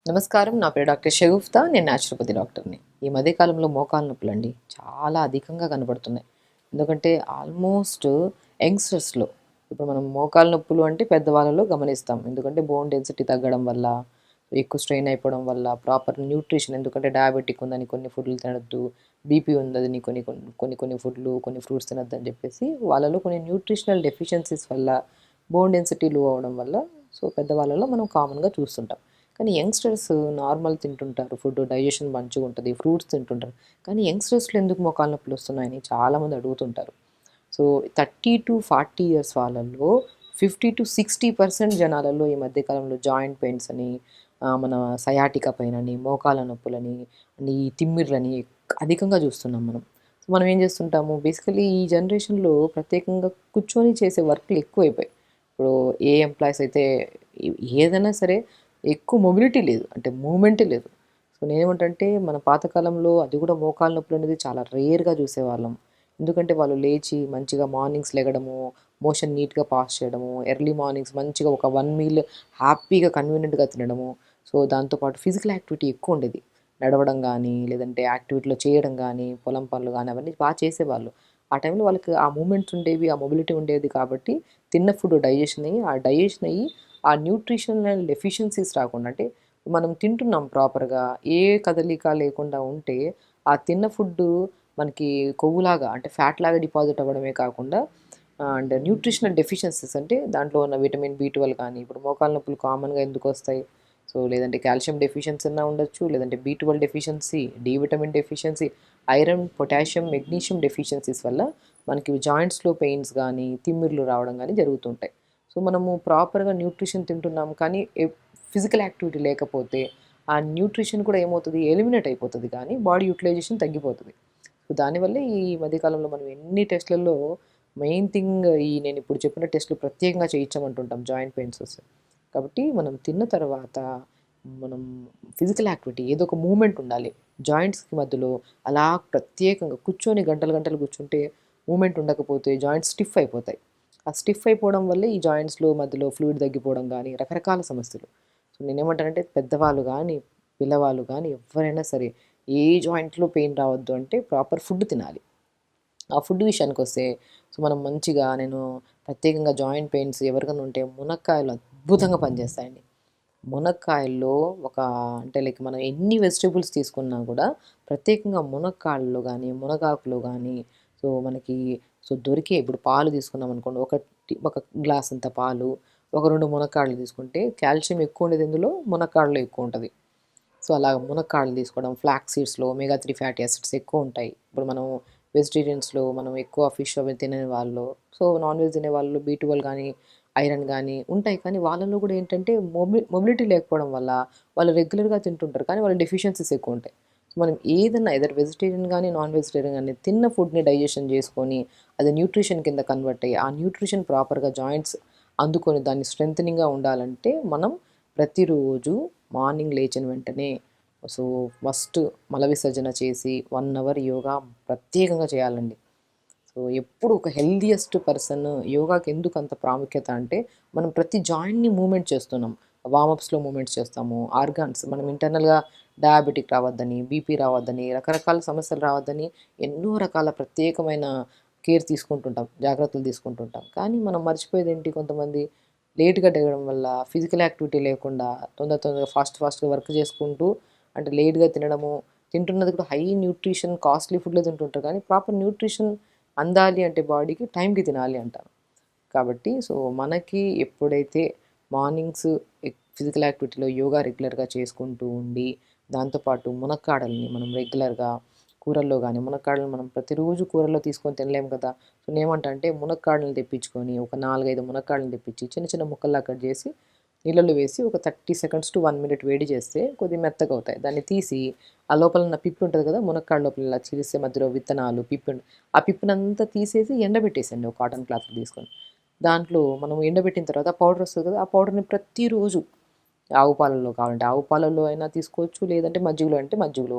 నమస్కారం. నా పేరు డాక్టర్ షగుఫ్తా. నేను న్యాచురోపతి డాక్టర్‌ని. ఈ మధ్య కాలంలో మోకాళ్ళ నొప్పులండి చాలా అధికంగా కనబడుతున్నాయి. ఎందుకంటే ఆల్మోస్ట్ యంగ్‌స్టర్స్‌లో ఇప్పుడు మనం మోకాళ్ళ నొప్పులు అంటే పెద్దవాళ్ళలో గమనిస్తాం. ఎందుకంటే బోన్ డెన్సిటీ తగ్గడం వల్ల, ఎక్కువ స్ట్రెయిన్ అయిపోవడం వల్ల, ప్రాపర్ న్యూట్రిషన్ ఎందుకంటే డయాబెటిక్ ఉందని కొన్ని ఫుడ్‌లు తినొద్దు, బీపీ ఉందని కొన్ని ఫుడ్‌లు, కొన్ని ఫ్రూట్స్ తినొద్దని చెప్పేసి వాళ్ళలో కొన్ని న్యూట్రిషనల్ డెఫిషియన్సీస్ వల్ల, బోన్ డెన్సిటీ లో అవ్వడం వల్ల పెద్దవాళ్ళలో మనం కామన్‌గా చూస్తుంటాం. కానీ యంగ్‌స్టర్స్ నార్మల్ తింటుంటారు. ఫుడ్ డైజెషన్ మంచిగుంటది. ఫ్రూట్స్ తింటుంటారు. కానీ యంగ్‌స్టర్స్‌లో ఎందుకు మోకాళ్ళ నొప్పులొస్తున్నాయని చాలామంది అడుగుతుంటారు. సో 30-40 ఇయర్స్ వాళ్ళలో 50-60% జనాలలో ఈ మధ్య కాలంలో జాయింట్ పెయిన్స్ అని, మన సయాటికా పెయిన్ అని, మోకాళ్ళ నొప్పులని, ఈ తిమ్మిర్లని అధికంగా చూస్తున్నాం మనం. సో మనం ఏం చేస్తుంటాము బేసికల్లీ ఈ జనరేషన్‌లో ప్రత్యేకంగా కూర్చొని చేసే వర్క్‌లు ఎక్కువైపోయాయి. ఇప్పుడు ఏ ఎంప్లాయీస్ అయితే ఏదైనా సరే ఎక్కువ మొబిలిటీ లేదు. అంటే మూవ్‌మెంటే లేదు. సో నేనేమంటంటే మన పాతకాలంలో అది కూడా మోకాళ్ళ నొప్పులనేది చాలా రేర్‌గా చూసేవాళ్ళం. ఎందుకంటే వాళ్ళు లేచి మంచిగా మార్నింగ్స్ లెగడము, మోషన్ నీట్‌గా పాస్ చేయడము, ఎర్లీ మార్నింగ్స్ మంచిగా ఒక 1 మీల్ హ్యాపీగా కన్వీనియంట్‌గా తినడము. సో దాంతో పాటు ఫిజికల్ యాక్టివిటీ ఎక్కువుండేది. నడవడం గానీ, లేదంటే యాక్టివిటీలో చేయడం గానీ, పొలం పనులు గానీ అవన్నీ చేసేవాళ్ళు. ఆ టైంలో వాళ్ళకి ఆ మూవ్‌మెంట్స్ ఉండేవి, ఆ మొబిలిటీ ఉండేది కాబట్టి తిన్న ఫుడ్ డైజెషన్ అయ్యి ఆ న్యూట్రిషనల్ డెఫిషియన్సీస్ రాకుండా అంటే మనం తింటున్నాం ప్రాపర్‌గా ఏ కదలిక లేకుండా ఉంటే ఆ తిన్న ఫుడ్డు మనకి కొవ్వులాగా అంటే ఫ్యాట్‌లాగా డిపాజిట్ అవ్వడమే కాకుండా అండ్ న్యూట్రిషనల్ డెఫిషియన్సీస్ అంటే దాంట్లో ఉన్న విటమిన్ బి12 కానీ ఇప్పుడు మోకాళ్ళ నొప్పులు కామన్‌గా ఎందుకొస్తాయి? సో లేదంటే కాల్షియం డెఫిషియన్సీ అన్నా ఉండొచ్చు. లేదంటే బి12 deficiency, D vitamin deficiency, iron, potassium, magnesium deficiencies వల్ల మనకి జాయింట్స్‌లో పెయిన్స్ గానీ, తిమ్మిర్లు రావడం గానీ జరుగుతుంటాయి. సో మనము ప్రాపర్‌గా న్యూట్రిషన్ తింటున్నాం కానీ ఫిజికల్ యాక్టివిటీ లేకపోతే ఆ న్యూట్రిషన్ కూడా ఏమవుతది ఎలిమినేట్ అయిపోతది కానీ బాడీ యుటిలైజేషన్ తగ్గిపోతది. సో దానివల్లే ఈ మధ్య కాలంలో మనం ఎన్ని టెస్ట్‌లలో మెయిన్ థింగ్ నేనిప్పుడు చెప్పిన టెస్ట్‌లు ప్రత్యేకంగా చేయించమంటుంటాం జాయింట్ పెయిన్స్ వస్తే. కాబట్టి మనం తిన్న తర్వాత మనం ఫిజికల్ యాక్టివిటీ ఏదో ఒక మూవ్‌మెంట్ ఉండాలి. జాయింట్స్‌కి మధ్యలో అలా ప్రత్యేకంగా కూర్చొని గంటలు గంటలు కూర్చుంటే మూవ్‌మెంట్ ఉండకపోతే జాయింట్స్ స్టిఫ్ అయిపోతాయి. ఆ స్టిఫ్ అయిపోవడం వల్లే ఈ జాయింట్స్‌లో మధ్యలో ఫ్లూయిడ్ తగ్గిపోవడం గానీ, రకరకాల సమస్యలు. సో నేనేమంటానంటే పెద్దవాళ్ళు గానీ, పిల్లవాళ్ళు గానీ ఎవ్వరైనా సరే ఏ జాయింట్‌లో పెయిన్ రావద్దు అంటే ప్రాపర్ ఫుడ్ తినాలి. ఆ ఫుడ్ విషయానికొస్తే మనం మంచిగా నేను ప్రత్యేకంగా జాయింట్ పెయిన్స్ ఎవరికైనా ఉంటే మునక్కాయలు అద్భుతంగా పనిచేస్తాయండి. మునక్కాయల్లో ఒక అంటే లైక్ మనం ఎన్ని వెజిటబుల్స్ తీసుకున్నా కూడా ప్రత్యేకంగా మునక్కాడలో గానీ, మునగాకులో గానీ మనకి దొరికే ఇప్పుడు పాలు తీసుకున్నామనుకోండి. ఒక గ్లాసంత పాలు, ఒక 2 మునక్కాడలు తీసుకుంటే కాల్షియం ఎక్కువుండేది ఎందులో? మునక్కాడలో ఎక్కువుంటది. సో, అలా మునక్కాడలు తీసుకోవడం, ఫ్లాక్స్ సీడ్స్‌లో ఒమేగా 3 ఫ్యాటీ యాసిడ్స్ ఎక్కువుంటాయి. ఇప్పుడు మనం వెజిటేరియన్స్‌లో మనం ఎక్కువ ఫిష్ అవి తినని వాళ్ళు, నాన్ వెజ్ తినే వాళ్ళు బి12 గానీ, ఐరన్ గానీ ఉంటాయి. కానీ వాళ్ళలో గూడా ఏంటంటే మొబిలిటీ లేకపోవడం వల్ల వాళ్ళు రెగ్యులర్‌గా తింటుంటారు. కానీ వాళ్ళ డెఫిషియన్సీస్ ఎక్కువుంటాయి. మనం ఏదన్నా ఎదర్ వెజిటేరియన్ గానీ, నాన్ వెజిటేరియన్ గానీ తిన్న ఫుడ్‌ని డైజెషన్ జేసుకొని, అది న్యూట్రిషన్ కింద కన్వర్ట్ అయ్యి, ఆ న్యూట్రిషన్ ప్రాపర్‌గా జాయింట్స్ అందుకొని దాన్ని స్ట్రెంథెనింగ్‌గా ఉండాలంటే మనం ప్రతిరోజు మార్నింగ్ లేచిన వెంటనే సో ఫస్ట్ మల విసర్జన చేసి 1 అవర్ యోగా ప్రత్యేకంగా చేయాలండి. ఎప్పుడు ఒక హెల్తీయెస్ట్ పర్సన్ యోగాకి ఎందుకు అంత ప్రాముఖ్యత అంటే మనం ప్రతి జాయింట్‌ని మూవ్‌మెంట్ చేస్తున్నాం. వార్మప్స్‌లో మూవ్‌మెంట్స్ చేస్తాము. ఆర్గాన్స్ మనం ఇంటర్నల్‌గా డయాబెటిక్ రావద్దని, బీపీ రావద్దని, రకరకాల సమస్యలు రావద్దని ఎన్నో రకాల ప్రత్యేకమైన కేర్ తీసుకుంటుంటాం. జాగ్రత్తలు తీసుకుంటుంటాం. కానీ మనం మర్చిపోయేదేంటి కొంతమంది లేట్‌గా లెగడం వల్ల, ఫిజికల్ యాక్టివిటీ లేకుండా తొందరగా ఫాస్ట్‌గా వర్క్ చేసుకుంటూ అంటే లేట్‌గా తినడము, తింటున్నది కూడా హై న్యూట్రిషన్ కాస్ట్‌లీ ఫుడ్‌లే తింటుంటారు. కానీ ప్రాపర్ న్యూట్రిషన్ అందాలి అంటే బాడీకి టైంకి తినాలి అంటారు. కాబట్టి మనకి ఎప్పుడైతే మార్నింగ్స్ ఫిజికల్ యాక్టివిటీలో యోగా రెగ్యులర్‌గా చేసుకుంటూ ఉండి, దాంతో పాటు మునక్కాడల్ని మనం రెగ్యులర్‌గా కూరల్లో గానీ, మునక్కాడలను మనం ప్రతిరోజు కూరల్లో తీసుకొని తినలేము కదా! నేనేమంటా అంటే మునక్కాడలను తెప్పించుకొని ఒక 4, 5 మునక్కాడలను తెప్పించి చిన్న చిన్న ముక్కల్లా కట్ చేసి నీళ్ళల్లో వేసి ఒక 30 సెకండ్స్ టు 1 మినిట్ వేడి చేస్తే కొద్దిగా మెత్తగవుతాయి. దాన్ని తీసి ఆ లోపల ఉన్న పిప్పి ఉంటది కదా! మునక్కాడ లోపల ఇలా చీలిస్తే మధ్యలో విత్తనాలు, ఆ పిప్పునంతా తీసేసి ఎండబెట్టేసేయండి ఒక కాటన్ క్లాత్‌లో తీసుకొని. దాంట్లో మనం ఎండబెట్టిన తర్వాత పౌడర్ వస్తది కదా! ఆ పౌడర్‌ని ప్రతిరోజు ఆవు పాలల్లో కావాలంటే ఆవు పాలల్లో అయినా తీసుకోవచ్చు. లేదంటే మజ్జిగలో అంటే మజ్జిగలో,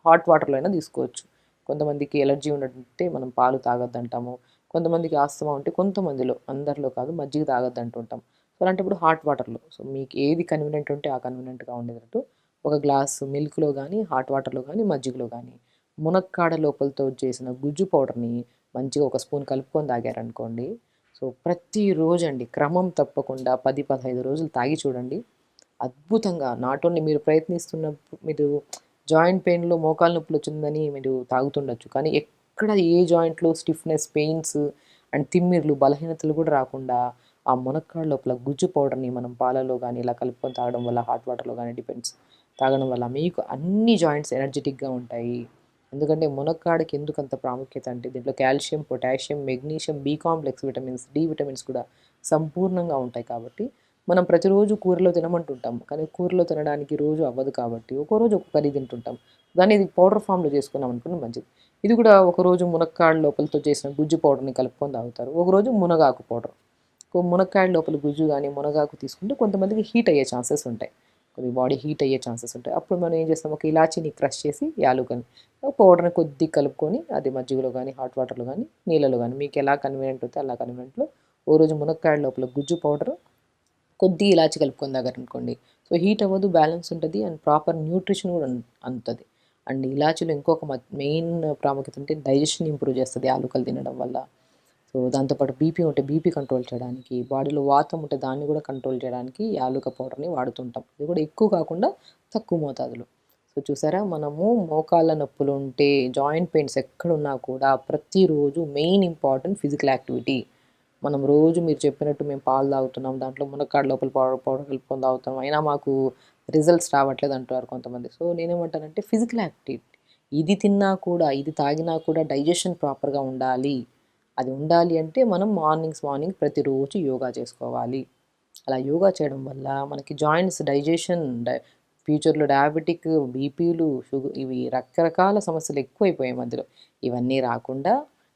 హాట్ వాటర్‌లో అయినా తీసుకోవచ్చు. కొంతమందికి ఎలర్జీ ఉన్నట్టుంటే మనం పాలు తాగొద్దంటాము. కొంతమందికి ఆస్తమా ఉంటే కొంతమందిలో, అందరిలో కాదు మజ్జిగ తాగొద్దంటుంటాం. అలాంటప్పుడు హాట్ వాటర్‌లో మీకు ఏది కన్వీనియంట్ ఉంటే ఆ కన్వీనియంట్‌గా ఉండేటట్టు ఒక గ్లాసు మిల్క్లో కానీ హాట్ వాటర్లో కానీ మజ్జిగలో కానీ మునక్కాడ లోపలతో చేసిన గుజ్జు పౌడర్ని మంచిగా ఒక స్పూన్ కలుపుకొని తాగారనుకోండి. సో ప్రతిరోజు అండి క్రమం తప్పకుండా 10-15 రోజులు తాగి చూడండి. అద్భుతంగా నాట్ ఓన్లీ మీరు ప్రయత్నిస్తున్నప్పుడు మీరు జాయింట్ పెయిన్‌లో మోకాలు నొప్పులు వచ్చిందని మీరు తాగుతుండొచ్చు. కానీ ఎక్కడ ఏ జాయింట్‌లో స్టిఫ్‌నెస్, పెయిన్స్ అండ్ తిమ్మిర్లు, బలహీనతలు కూడా రాకుండా ఆ మునక్కాడ లోపల గుజ్జు పౌడర్‌ని మనం పాలలో గానీ ఇలా కలుపుకొని తాగడం వల్ల హాట్ వాటర్‌లో గానీ డిపెండ్స్ తాగడం వల్ల మీకు అన్ని జాయింట్స్ ఎనర్జిటిక్‌గా ఉంటాయి. ఎందుకంటే మునక్కాడకి ఎందుకంత ప్రాముఖ్యత అంటే దీంట్లో calcium, potassium, magnesium, B complex vitamins, D vitamins కూడా సంపూర్ణంగా ఉంటాయి కాబట్టి మనం ప్రతిరోజు కూరలో తినమంటుంటాం. కానీ కూరలో తినడానికి రోజు అవ్వదు కాబట్టి ఒక్కో రోజు ఒక్క కర్రీ తింటుంటాం. దాన్ని ఇది పౌడర్ ఫామ్‌లో చేసుకున్నాం అనుకోండి మంచిది. ఇది కూడా ఒకరోజు మునక్కాడ లోపలతో చేసిన గుజ్జు పౌడర్‌ని కలుపుకొని తాగుతారు. ఒకరోజు మునగాకు పౌడర్. మునక్కాడ లోపల గుజ్జు గానీ, మునగాకు తీసుకుంటే కొంతమందికి హీట్ అయ్యే ఛాన్సెస్ ఉంటాయి. కొద్దిగా బాడీ హీట్ అయ్యే ఛాన్సెస్ ఉంటాయి. అప్పుడు మనం ఏం చేస్తాం, ఒక ఇలాచీని క్రష్ చేసి యాలుకని పౌడర్‌ని కొద్దిగా కలుపుకొని అది మజ్జిగలో గానీ, హాట్ వాటర్‌లో గానీ, నీళ్ళలో గానీ మీకు ఎలా కన్వీనియంట్ అయితే అలా కన్వీనియంట్‌లో ఓ రోజు మునక్కాడ లోపల గుజ్జు పౌడరు, కొద్దిగా ఇలాచి కలుపుకొని తాగారనుకోండి. సో హీట్ అవ్వదు, బ్యాలెన్స్ ఉంటది అండ్ ప్రాపర్ న్యూట్రిషన్ కూడా అందుతది. అండ్ ఇలాచీలో ఇంకొక మెయిన్ ప్రాముఖ్యత అంటే డైజెషన్ ఇంప్రూవ్ చేస్తది యాలుకలు తినడం వల్ల. సో దాంతోపాటు బీపీ ఉంటే బీపీ కంట్రోల్ చేయడానికి, బాడీలో వాతం ఉంటే దాన్ని కూడా కంట్రోల్ చేయడానికి యాలుక పౌడర్‌ని వాడుతుంటాం. ఇది కూడా ఎక్కువ కాకుండా తక్కువ మోతాదులో. సో చూసారా మనము మోకాళ్ళ నొప్పులుంటే, జాయింట్ పెయిన్స్ ఎక్కడున్నా కూడా ప్రతిరోజు మెయిన్ ఇంపార్టెంట్ ఫిజికల్ యాక్టివిటీ. మనం రోజు మీరు చెప్పినట్టు మేము పాలు తాగుతున్నాం, దాంట్లో మునక్కాడ లోపల పౌడర్ కలుపుకొని తాగుతున్నాం. అయినా మాకు రిజల్ట్స్ రావట్లేదు అంటారు కొంతమంది. సో నేనేమంటానంటే ఫిజికల్ యాక్టివిటీ. ఇది తిన్నా కూడా, ఇది తాగినా కూడా డైజెషన్ ప్రాపర్‌గా ఉండాలి. అది ఉండాలి అంటే మనం మార్నింగ్ ప్రతిరోజు యోగా చేసుకోవాలి. అలా యోగా చేయడం వల్ల మనకి జాయింట్స్ డైజెషన్ ఫ్యూచర్‌లో డయాబెటిక్, బీపీలు, ఇవి రకరకాల సమస్యలు ఎక్కువైపోయాయి మధ్యలో. ఇవన్నీ రాకుండా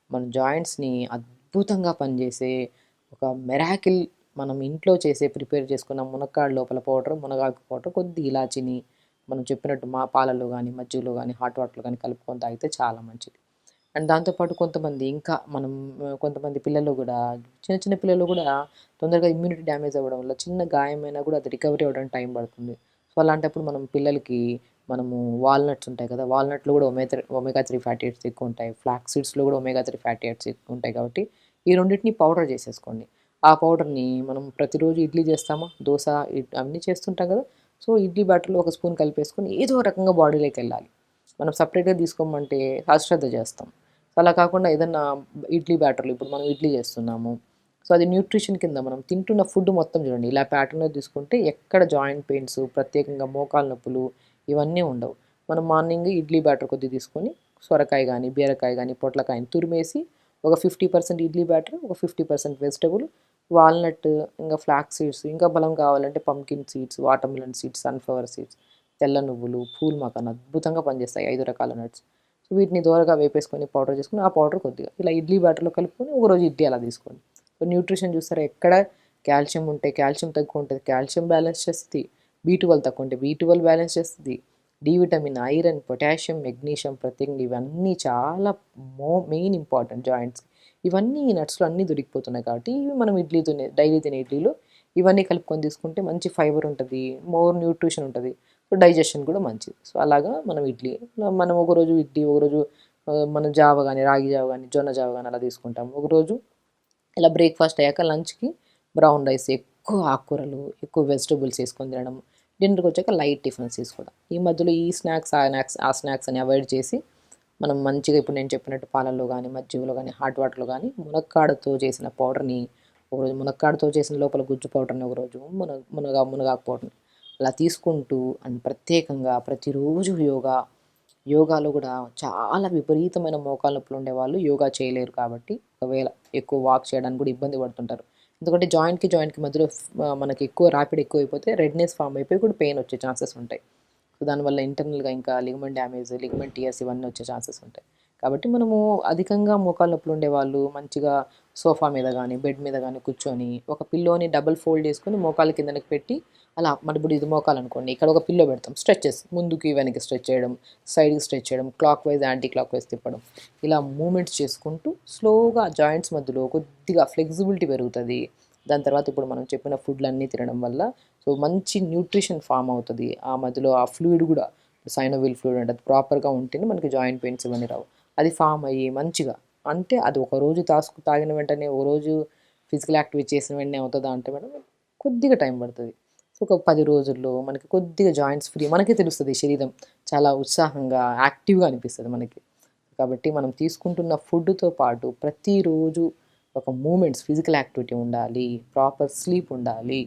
మన జాయింట్స్‌ని అద్భుతంగా పనిచేసే ఒక మిరాకిల్ మనం ఇంట్లో ప్రిపేర్ చేసుకున్న మునక్కాడ లోపల పౌడర్, మునగాకు పౌడర్, కొద్దిగా ఇలాచిని మనం చెప్పినట్టు పాలల్లో గానీ, మజ్జిగలో గానీ, హాట్ వాటర్‌లో గానీ కలుపుకొని తాగితే చాలా మంచిది. అండ్ దాంతో పాటు కొంతమంది ఇంకా మనం కొంతమంది పిల్లలు గూడా చిన్న చిన్న పిల్లలు గూడా తొందరగా ఇమ్యూనిటీ డ్యామేజ్ అవ్వడం వల్ల చిన్న గాయమైనా గూడా అది రికవరీ అవ్వడానికి టైం పడుతుంది. సో అలాంటప్పుడు మనం పిల్లలకి మనము వాల్‌నట్స్ ఉంటాయి కదా! వాల్‌నట్‌లో గూడా ఒమేగా 3 ఫ్యాటీ యాసిడ్స్ ఎక్కువుంటాయి. ఫ్లాక్స్ సీడ్స్‌లో గూడా ఒమేగా 3 ఫ్యాటీ యాసిడ్స్ ఎక్కువుంటాయి కాబట్టి ఈ రెండిటిని పౌడర్ చేసేసుకోండి. ఆ పౌడర్‌ని మనం ప్రతిరోజు ఇడ్లీ చేస్తామా, దోస అన్నీ చేస్తుంటాం కదా! సో ఇడ్లీ బ్యాటర్‌లో ఒక స్పూన్ కలిపేసుకొని ఏదో రకంగా బాడీలోకెళ్ళాలి. మనం సెపరేట్‌గా తీసుకోమంటే అశ్రద్ధ చేస్తాం. సో అలా కాకుండా ఏదన్నా ఇడ్లీ బ్యాటర్‌లో ఇప్పుడు మనం ఇడ్లీ చేస్తున్నాము. సో అది న్యూట్రిషన్ కింద మనం తింటున్న ఫుడ్ మొత్తం చూడండి ఇలా ప్యాటర్న్‌లో తీసుకుంటే ఎక్కడ జాయింట్ పెయిన్స్, ప్రత్యేకంగా మోకాలు నొప్పులు ఇవన్నీ ఉండవు. మనం మార్నింగ్ ఇడ్లీ బ్యాటర్ కొద్దిగా తీసుకొని సొరకాయ గానీ, బీరకాయ గానీ, పొట్లకాయని తురిమేసి ఒక 50% ఇడ్లీ బ్యాటర్, ఒక 50% వెజిటబుల్, వాల్‌నట్, ఇంకా ఫ్లాక్స్ సీడ్స్, ఇంకా బలం కావాలంటే pumpkin seeds, watermelon seeds, sunflower seeds, తెల్ల నువ్వులు, పూల్ మకాన్ అద్భుతంగా పనిచేస్తాయి 5 రకాల నట్స్. సో వీటిని దోరగా వేపేసుకొని పౌడర్ చేసుకొని ఆ పౌడర్ కొద్దిగా ఇలా ఇడ్లీ బ్యాటర్‌లో కలుపుకొని ఒకరోజు ఇడ్లీ అలా తీసుకోండి. సో న్యూట్రిషన్ చూస్తారా ఎక్కడ కాల్షియం ఉంటే కాల్షియం తక్కువ ఉంటది, కాల్షియం బ్యాలెన్స్ చేస్తది. బి12 తక్కువ ఉంటే బి12 బ్యాలెన్స్ చేస్తది. D vitamin, iron, potassium, magnesium ప్రత్యేకంగా ఇవన్నీ చాలా మెయిన్ ఇంపార్టెంట్ జాయింట్స్‌కి. ఇవన్నీ ఈ నట్స్‌లో అన్నీ దొరికిపోతున్నాయి కాబట్టి ఇవి మనం డైలీ తినే ఇడ్లీలో ఇవన్నీ కలుపుకొని తీసుకుంటే మంచి ఫైబర్ ఉంటది. మోర్ న్యూట్రిషన్ ఉంటది. సో డైజెషన్ కూడా మంచిది. సో అలాగా మనం ఇడ్లీ మనం ఒకరోజు ఇడ్లీ, ఒకరోజు మనం జావ గానీ, రాగి జావ గానీ, జొన్న జావ గానీ అలా తీసుకుంటాం. ఒకరోజు ఇలా బ్రేక్‌ఫాస్ట్ అయ్యాక లంచ్‌కి బ్రౌన్ రైస్, ఎక్కువ ఆకుకూరలు, ఎక్కువ వెజిటబుల్స్ ఏసుకొని తినడం. డిన్నర్‌కొచ్చాక లైట్ టిఫిన్స్ తీసుకోవడం. ఈ మధ్యలో ఈ స్నాక్స్, ఆ స్నాక్స్ అని అవాయిడ్ చేసి మనం మంచిగా ఇప్పుడు నేను చెప్పినట్టు పాలల్లో గానీ, మజ్జిగలో గానీ, హాట్ వాటర్‌లో గానీ మునక్కాడతో చేసిన పౌడర్‌ని ఒకరోజు మునక్కాడతో చేసిన లోపల గుజ్జు పౌడర్‌ని ఒకరోజు మునగాకు పౌడర్‌ని అలా తీసుకుంటూ అండ్ ప్రత్యేకంగా ప్రతిరోజు యోగాలో కూడా చాలా విపరీతమైన మోకాలు నొప్పులు ఉండేవాళ్ళు యోగా చేయలేరు కాబట్టి ఒకవేళ ఎక్కువ వాక్ చేయడానికి కూడా ఇబ్బంది పడుతుంటారు. ఎందుకంటే జాయింట్‌కి మధ్యలో మనకి ఎక్కువ ర్యాపిడ్ ఎక్కువైపోతే రెడ్‌నెస్ ఫార్మ్ అయిపోయి కూడా పెయిన్ వచ్చే ఛాన్సెస్ ఉంటాయి. సో దానివల్ల ఇంటర్నల్‌గా ఇంకా లిగమెంట్ డ్యామేజ్, లిగమెంట్ టియర్స్ ఇవన్నీ వచ్చే ఛాన్సెస్ ఉంటాయి. కాబట్టి మనము అధికంగా మోకాలు నొప్పులు ఉండేవాళ్ళు మంచిగా సోఫా మీద గానీ, బెడ్ మీద గానీ కూర్చొని ఒక పిల్లోని డబుల్ ఫోల్డ్ చేసుకొని మోకాలు కిందకి పెట్టి అలా మన ఇప్పుడు ఇది మోకాలనుకోండి. ఇక్కడ ఒక పిల్లో పెడతాం. స్ట్రెచెస్ ముందుకి, వెనక్కి స్ట్రెచ్ చేయడం, సైడ్‌కి స్ట్రెచ్ చేయడం, clockwise, anticlockwise తిప్పడం. ఇలా మూవ్‌మెంట్స్ చేసుకుంటూ స్లోగా జాయింట్స్ మధ్యలో కొద్దిగా ఫ్లెక్సిబిలిటీ పెరుగుతది. దాని తర్వాత ఇప్పుడు మనం చెప్పిన ఫుడ్లన్నీ తినడం వల్ల సో మంచి న్యూట్రిషన్ ఫామ్ అవుతుంది. ఆ మధ్యలో ఆ ఫ్లూయిడ్ కూడా సైనోవిల్ ఫ్లూయిడ్ అంటే అది ప్రాపర్గా ఉంటేనే మనకి జాయింట్ పెయిన్స్ ఇవన్నీ రావు. అది ఫామ్ అయ్యి మంచిగా అంటే అది ఒక రోజు తాగిన వెంటనే ఓ రోజు ఫిజికల్ యాక్టివిటీ చేసిన వెంటనే అవుతుందా అంటే మేడం కొద్దిగా టైం పడుతుంది. సో ఒక 10 రోజుల్లో మనకి కొద్దిగా జాయింట్స్ ఫ్రీ మనకే తెలుస్తుంది శరీరం చాలా ఉత్సాహంగా యాక్టివ్గా అనిపిస్తుంది మనకి. కాబట్టి మనం తీసుకుంటున్న ఫుడ్తో పాటు ప్రతిరోజు ఒక మూమెంట్స్ ఫిజికల్ యాక్టివిటీ ఉండాలి, ప్రాపర్ స్లీప్ ఉండాలి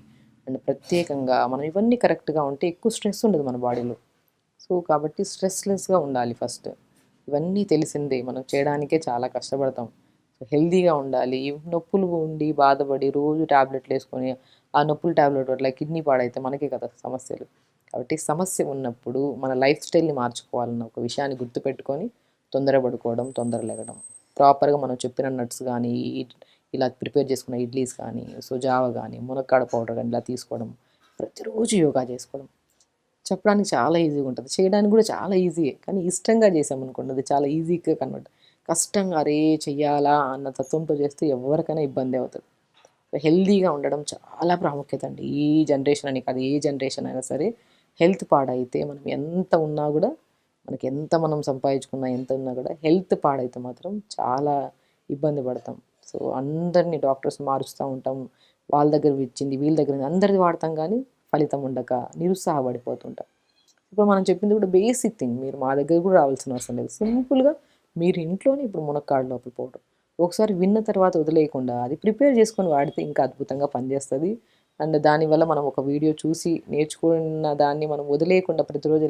అండ్ ప్రత్యేకంగా మనం ఇవన్నీ కరెక్ట్గా ఉంటే ఎక్కువ స్ట్రెస్ ఉండదు మన బాడీలో. సో కాబట్టి స్ట్రెస్‌లెస్‌గా ఉండాలి ఫస్ట్. ఇవన్నీ తెలిసిందే మనం చేయడానికే చాలా కష్టపడతాం. సో హెల్తీగా ఉండాలి. ఈ నొప్పులు ఉండి బాధపడి రోజు టాబ్లెట్‌లేసుకొని ఆ నొప్పుల టాబ్లెట్ వల్ల కిడ్నీ పాడైతే మనకే కదా సమస్యలు. కాబట్టి సమస్య ఉన్నప్పుడు మన లైఫ్ స్టైల్‌ని మార్చుకోవాలన్న ఒక విషయాన్ని గుర్తుపెట్టుకొని తొందరపడుకోవడం, తొందర లెగడం. ప్రాపర్‌గా మనం చెప్పిన నట్స్ గానీ, ఇలా ప్రిపేర్ చేసుకున్న ఇడ్లీస్ కానీ, సో జావ గానీ, మునక్కాడ పౌడర్ గానీ ఇలా తీసుకోవడం. ప్రతిరోజు యోగా చేసుకోవడం. చెప్పడానికి చాలా ఈజీగా ఉంటది. చేయడానికి కూడా చాలా ఈజీయే. కానీ ఇష్టంగా చేశామనుకోండి అది చాలా ఈజీగా కన్వర్ట్ కష్టంగా అరే! చెయ్యాలా అన్న తత్వంతో చేస్తే ఎవరికైనా ఇబ్బందే అవుతది. హెల్తీగా ఉండడం చాలా ప్రాముఖ్యత అండి. ఈ జనరేషన్ అని కాదు ఏ జనరేషన్ అయినా సరే హెల్త్ పాడైతే మనం ఎంత ఉన్నా కూడా మనకి ఎంత మనం సంపాదించుకున్నా ఎంత ఉన్నా కూడా హెల్త్ పాడైతే మాత్రం చాలా ఇబ్బంది పడతాం. సో అందరిని డాక్టర్స్ మారుస్తూ ఉంటాం. వాళ్ళ దగ్గర ఇచ్చింది వీళ్ళ దగ్గర అందరిది వాడతాం కానీ ఫలితం ఉండక నిరుత్సాహపడిపోతుంటాం. ఇప్పుడు మనం చెప్పింది కూడా బేసిక్ థింగ్. మీరు మా దగ్గర కూడా రావాల్సిన అవసరం లేదు. సింపుల్‌గా మీరు ఇంట్లోనే ఇప్పుడు మునక్కాడ లోపల పౌడర్ ఒకసారి విన్న తర్వాత వదిలేయకుండా అది ప్రిపేర్ చేసుకొని వాడితే ఇంకా అద్భుతంగా పనిచేస్తది. అండ్ దానివల్ల మనం ఒక వీడియో చూసి నేర్చుకున్న దాన్ని మనం వదిలేయకుండా ప్రతిరోజు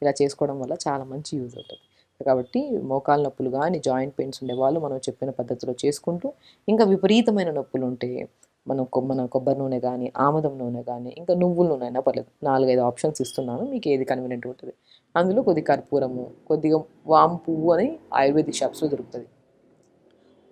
ఇలా చేసుకోవడం వల్ల చాలా మంచి యూజ్ అవుతది. కాబట్టి మోకాలు నొప్పులు గానీ, జాయింట్ పెయిన్స్ ఉండేవాళ్ళు మనం చెప్పిన పద్ధతిలో చేసుకుంటూ, ఇంకా విపరీతమైన నొప్పులుంటే మన కొబ్బరి నూనె గానీ, ఆముదం నూనె గానీ, ఇంకా నువ్వుల నూనె అయినా పర్లేదు. 4, 5 ఆప్షన్స్ ఇస్తున్నాను. మీకు ఏది కన్వీనియంట్ ఉంటది. అందులో కొద్దిగా కర్పూరము, కొద్దిగా వాము పువ్వు అని ఆయుర్వేదిక్ షాప్స్‌లో దొరుకుతది.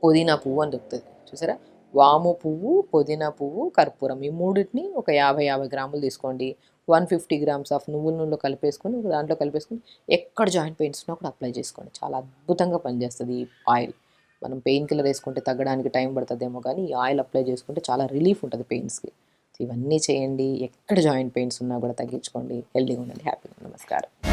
పుదీనా పువ్వు అని దొరుకుతది. చూసారా? వాము పువ్వు, పుదీనా పువ్వు, కర్పూరం ఈ మూడిటిని ఒక 50 గ్రాములు తీసుకోండి. 150 గ్రామ్స్ ఆఫ్ నువ్వుల నూనెలో కలిపేసుకొని ఒక దాంట్లో కలిపేసుకొని ఎక్కడ జాయింట్ పెయిన్స్ ఉన్నా కూడా అప్లై చేసుకోండి. చాలా అద్భుతంగా పనిచేస్తది ఈ ఆయిల్. మనం పెయిన్ కిల్లర్ ఏసుకుంటే తగ్గడానికి టైం పడతదేమో కానీ ఈ ఆయిల్ అప్లై చేసుకుంటే చాలా రిలీఫ్ ఉంటది పెయిన్స్‌కి. సో ఇవన్నీ చేయండి. ఎక్కడ జాయింట్ పెయిన్స్ ఉన్నా కూడా తగ్గించుకోండి. హెల్తీగా ఉండండి. హ్యాపీగా నమస్కారం.